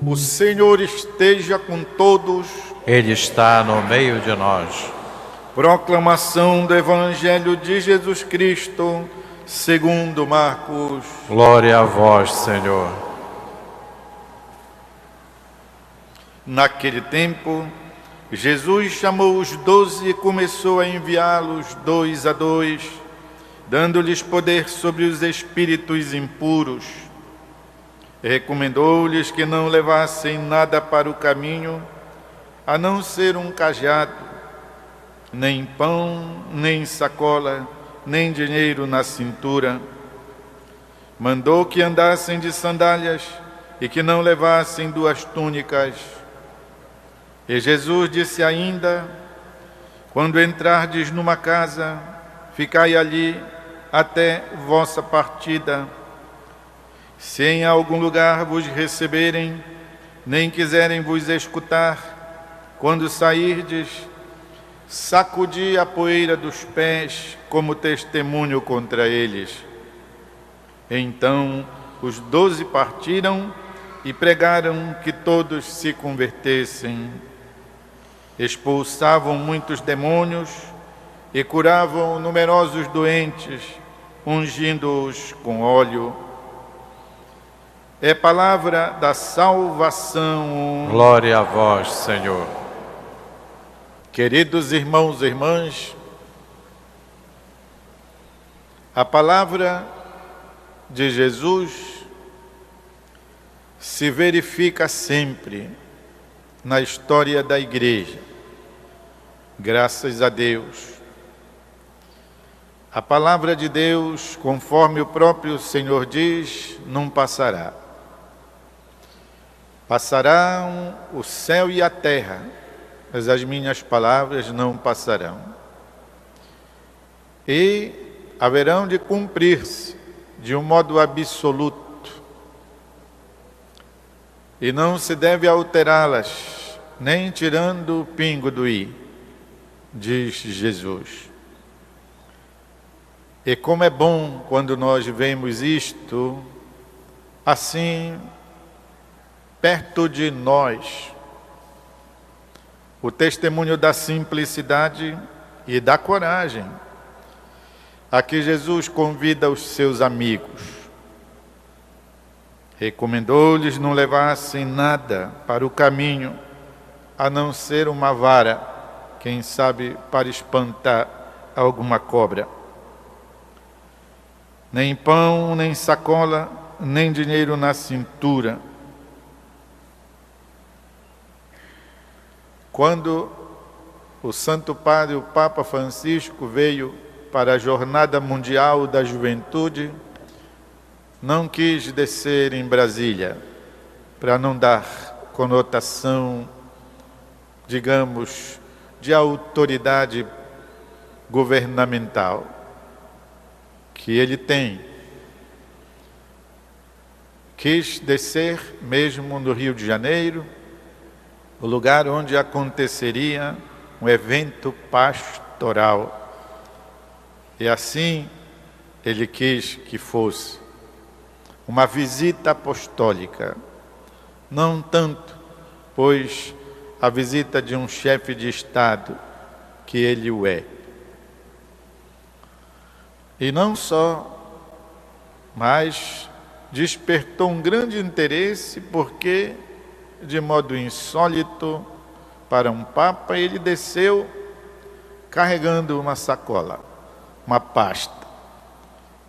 O Senhor esteja com todos. Ele está no meio de nós. Proclamação do Evangelho de Jesus Cristo, segundo Marcos. Glória a vós, Senhor. Naquele tempo, Jesus chamou os 12 e começou a enviá-los 2 a 2, dando-lhes poder sobre os espíritos impuros. Recomendou-lhes que não levassem nada para o caminho, a não ser um cajado, nem pão, nem sacola, nem dinheiro na cintura. Mandou que andassem de sandálias e que não levassem 2 túnicas. E Jesus disse ainda: quando entrardes numa casa, ficai ali até vossa partida. Se em algum lugar vos receberem, nem quiserem vos escutar, quando sairdes, sacudi a poeira dos pés como testemunho contra eles. Então os 12 partiram e pregaram que todos se convertessem. Expulsavam muitos demônios e curavam numerosos doentes, ungindo-os com óleo. É palavra da salvação. Glória a vós, Senhor. Queridos irmãos e irmãs, a palavra de Jesus se verifica sempre na história da Igreja. Graças a Deus. A palavra de Deus, conforme o próprio Senhor diz, não passará. Passarão o céu e a terra, mas as minhas palavras não passarão. E haverão de cumprir-se de um modo absoluto. E não se deve alterá-las, nem tirando o pingo do i, diz Jesus. E como é bom quando nós vemos isto assim perto de nós, o testemunho da simplicidade e da coragem a que Jesus convida os seus amigos. Recomendou-lhes não levassem nada para o caminho, a não ser uma vara, quem sabe para espantar alguma cobra. Nem pão, nem sacola, nem dinheiro na cintura. Quando o Santo Padre, o Papa Francisco, veio para a Jornada Mundial da Juventude, não quis descer em Brasília, para não dar conotação, digamos, de autoridade governamental que ele tem. Quis descer mesmo no Rio de Janeiro, o lugar onde aconteceria um evento pastoral. E assim ele quis que fosse uma visita apostólica, não tanto, pois a visita de um chefe de Estado, que ele o é. E não só, mas despertou um grande interesse porque, de modo insólito para um Papa, ele desceu carregando uma sacola, uma pasta.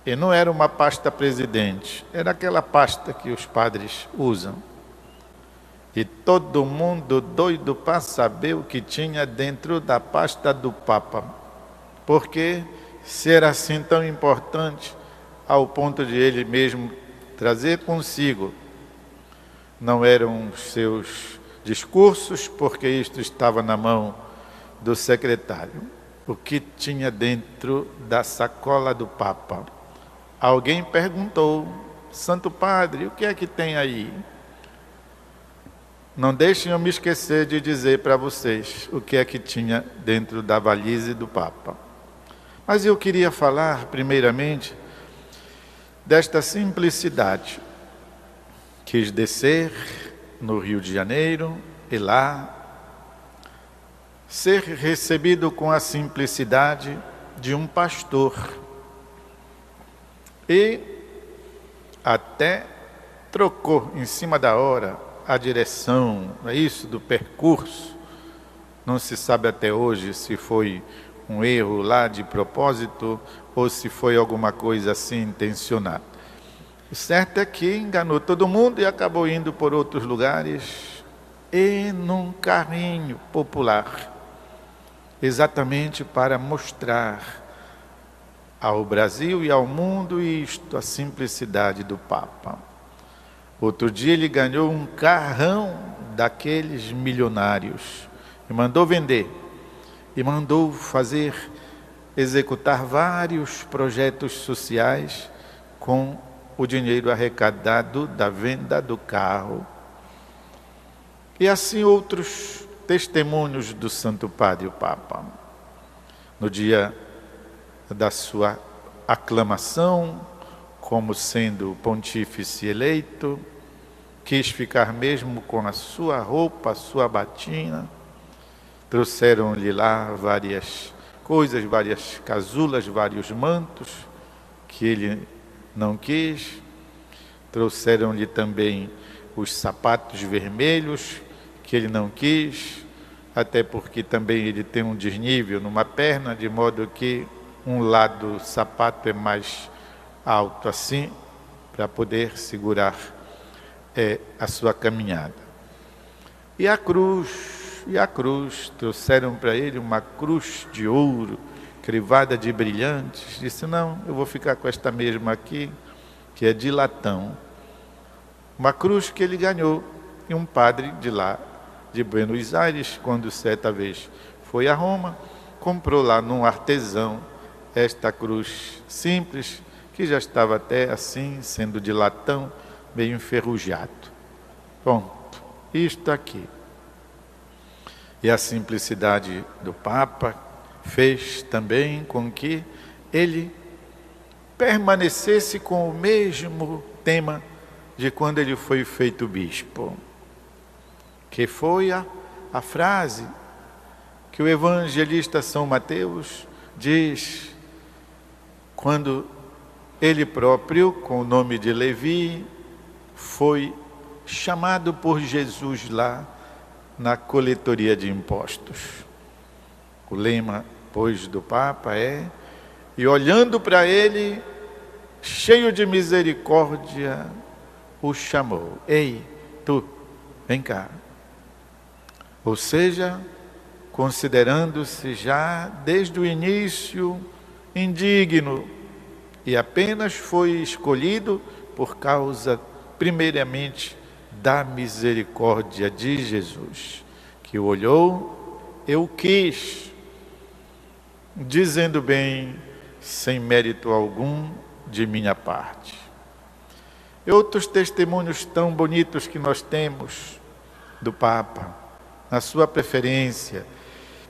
E não era uma pasta presidente, era aquela pasta que os padres usam. E todo mundo doido para saber o que tinha dentro da pasta do Papa. Porque se era assim tão importante, ao ponto de ele mesmo trazer consigo, não eram os seus discursos, porque isto estava na mão do secretário. O que tinha dentro da sacola do Papa? Alguém perguntou: Santo Padre, o que é que tem aí? Não deixem eu me esquecer de dizer para vocês o que é que tinha dentro da valise do Papa. Mas eu queria falar, primeiramente, desta simplicidade. Quis descer no Rio de Janeiro, e lá ser recebido com a simplicidade de um pastor. E até trocou em cima da hora a direção, não é isso, do percurso. Não se sabe até hoje se foi um erro lá de propósito ou se foi alguma coisa assim intencionada. O certo é que enganou todo mundo e acabou indo por outros lugares e num carrinho popular, exatamente para mostrar ao Brasil e ao mundo isto, a simplicidade do Papa. Outro dia ele ganhou um carrão daqueles milionários e mandou vender, e mandou fazer, executar vários projetos sociais com o dinheiro arrecadado da venda do carro. E assim outros testemunhos do Santo Padre, o Papa. No dia da sua aclamação, como sendo pontífice eleito, quis ficar mesmo com a sua roupa, a sua batina. Trouxeram-lhe lá várias coisas, várias casulas, vários mantos, que ele não quis. Trouxeram-lhe também os sapatos vermelhos, que ele não quis, até porque também ele tem um desnível numa perna, de modo que um lado do sapato é mais alto assim, para poder segurar a sua caminhada. E a cruz, trouxeram para ele uma cruz de ouro, crivada de brilhantes. Disse, não, eu vou ficar com esta mesma aqui, que é de latão. Uma cruz que ele ganhou, e um padre de lá, de Buenos Aires, quando certa vez foi a Roma, comprou lá num artesão esta cruz simples, que já estava até assim, sendo de latão, meio enferrujado. Pronto, isto aqui. E a simplicidade do Papa fez também com que ele permanecesse com o mesmo tema de quando ele foi feito bispo, que foi a frase que o evangelista São Mateus diz, quando ele próprio, com o nome de Levi, foi chamado por Jesus lá na coletoria de impostos. O lema, pois, do Papa é: e olhando para ele, cheio de misericórdia, o chamou. Ei, tu, vem cá. Ou seja, considerando-se já desde o início indigno, e apenas foi escolhido por causa, primeiramente, da misericórdia de Jesus, que o olhou, eu quis, dizendo bem, sem mérito algum de minha parte. E outros testemunhos tão bonitos que nós temos do Papa, na sua preferência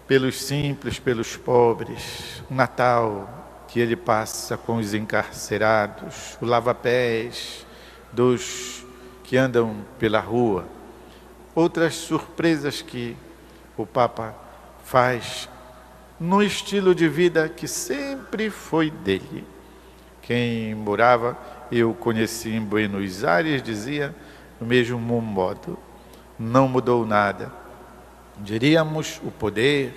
pelos simples, pelos pobres, o Natal que ele passa com os encarcerados, o lava-pés dos que andam pela rua, outras surpresas que o Papa faz no estilo de vida que sempre foi dele. Quem morava, eu conheci em Buenos Aires, dizia do mesmo modo, não mudou nada. Diríamos o poder,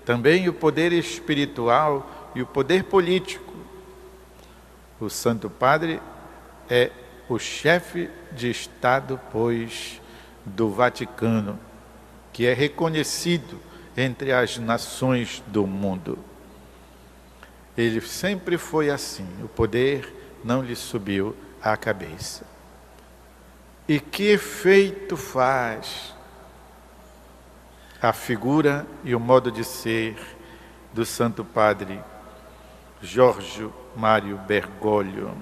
também o poder espiritual e o poder político. O Santo Padre é o chefe de Estado, pois, do Vaticano, que é reconhecido entre as nações do mundo. Ele sempre foi assim, o poder não lhe subiu à cabeça. E que efeito faz a figura e o modo de ser do Santo Padre Jorge Mário Bergoglio.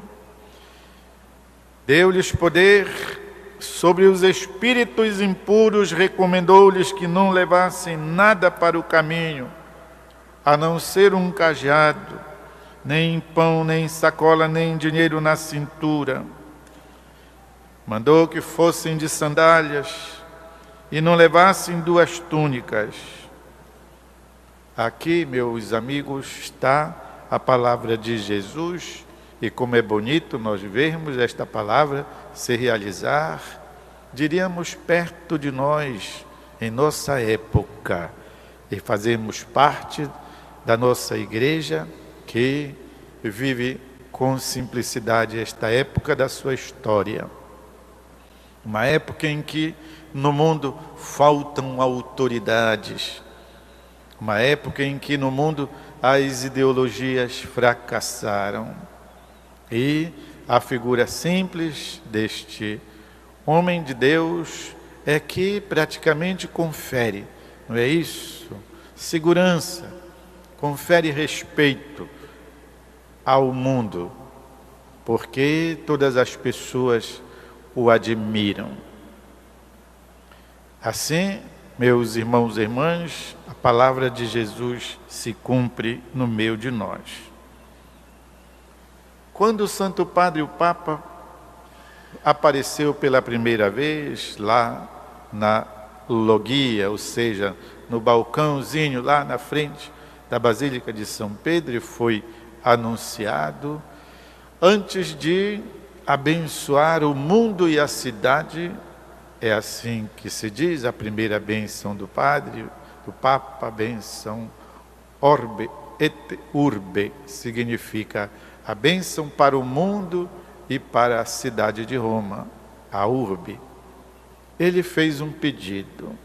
Deu-lhes poder sobre os espíritos impuros, recomendou-lhes que não levassem nada para o caminho, a não ser um cajado, nem pão, nem sacola, nem dinheiro na cintura. Mandou que fossem de sandálias e não levassem 2 túnicas. Aqui, meus amigos, está a palavra de Jesus, e como é bonito nós vermos esta palavra se realizar, diríamos, perto de nós, em nossa época, e fazermos parte da nossa igreja, que vive com simplicidade esta época da sua história. Uma época em que no mundo faltam autoridades, uma época em que no mundo as ideologias fracassaram, e a figura simples deste homem de Deus é que praticamente confere, não é isso? Segurança, confere respeito ao mundo, porque todas as pessoas o admiram. Assim, meus irmãos e irmãs, a palavra de Jesus se cumpre no meio de nós. Quando o Santo Padre, o Papa, apareceu pela primeira vez lá na logia, ou seja, no balcãozinho lá na frente da Basílica de São Pedro, e foi anunciado, antes de abençoar o mundo e a cidade, é assim que se diz, a primeira bênção do Padre, do Papa, a bênção Orbe et Urbe, significa a bênção para o mundo e para a cidade de Roma, a Urbe. Ele fez um pedido,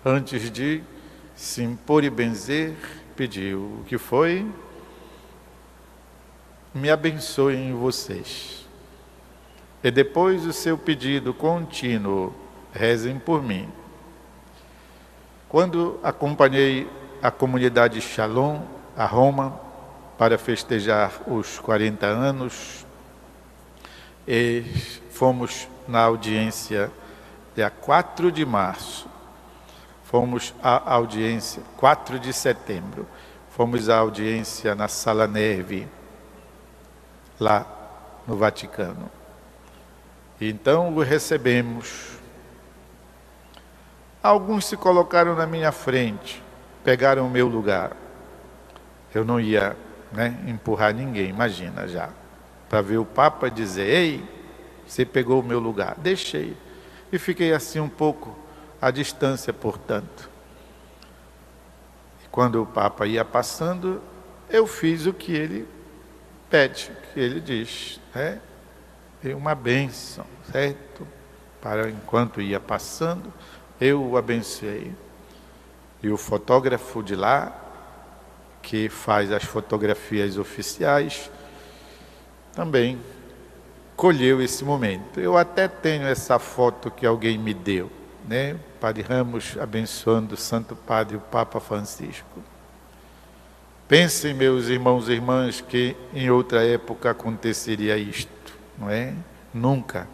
antes de se impor e benzer, pediu, o que foi? Me abençoem vocês. E depois o seu pedido contínuo, rezem por mim. Quando acompanhei a comunidade Shalom a Roma para festejar os 40 anos, e fomos na audiência dia 4 de março, fomos à audiência 4 de setembro, fomos à audiência na Sala Neve, lá no Vaticano. Então o recebemos. Alguns se colocaram na minha frente, pegaram o meu lugar. Eu não ia, empurrar ninguém, imagina já. Para ver o Papa dizer, ei, você pegou o meu lugar. Deixei. E fiquei assim um pouco à distância, portanto. E quando o Papa ia passando, eu fiz o que ele pede, o que ele diz. Dei uma bênção, certo? Para enquanto ia passando, eu o abençoei. E o fotógrafo de lá, que faz as fotografias oficiais, também colheu esse momento. Eu até tenho essa foto que alguém me deu, Padre Ramos abençoando o Santo Padre, o Papa Francisco. Pensem, meus irmãos e irmãs, que em outra época aconteceria isto, não é? Nunca.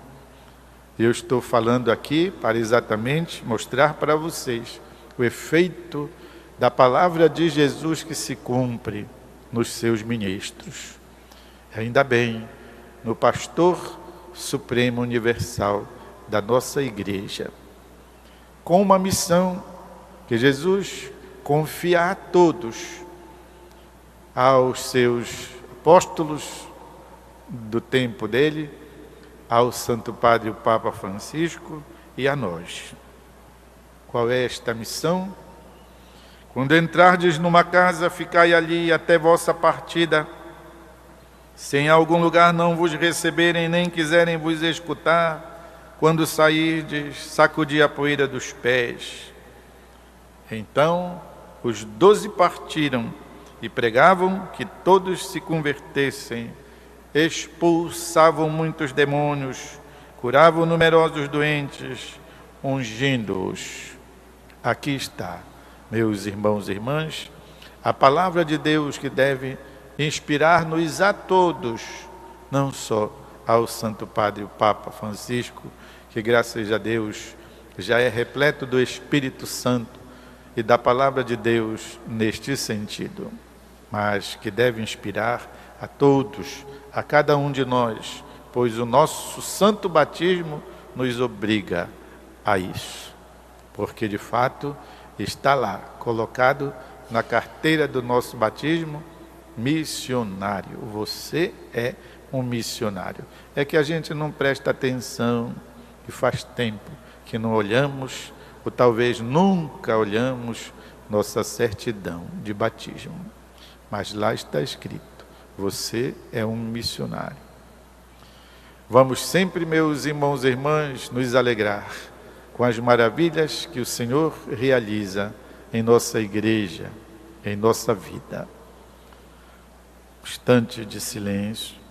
Eu estou falando aqui para exatamente mostrar para vocês o efeito da palavra de Jesus que se cumpre nos seus ministros. Ainda bem, no pastor supremo universal da nossa igreja, com uma missão que Jesus confia a todos, aos seus apóstolos do tempo dele, ao Santo Padre, o Papa Francisco, e a nós. Qual é esta missão? Quando entrardes numa casa, ficai ali até vossa partida. Se em algum lugar não vos receberem, nem quiserem vos escutar, quando sairdes, sacudi a poeira dos pés. Então os 12 partiram e pregavam que todos se convertessem, expulsavam muitos demônios, curavam numerosos doentes, ungindo-os. Aqui está, meus irmãos e irmãs, a palavra de Deus que deve inspirar-nos a todos, não só ao Santo Padre, o Papa Francisco, que graças a Deus já é repleto do Espírito Santo e da palavra de Deus neste sentido, mas que deve inspirar a todos, a cada um de nós, pois o nosso santo batismo nos obriga a isso, porque de fato está lá, colocado na carteira do nosso batismo, missionário. Você é um missionário. É que a gente não presta atenção, e faz tempo que não olhamos, ou talvez nunca olhamos, nossa certidão de batismo. Mas lá está escrito, você é um missionário. Vamos sempre, meus irmãos e irmãs, nos alegrar com as maravilhas que o Senhor realiza em nossa igreja, em nossa vida. Um instante de silêncio.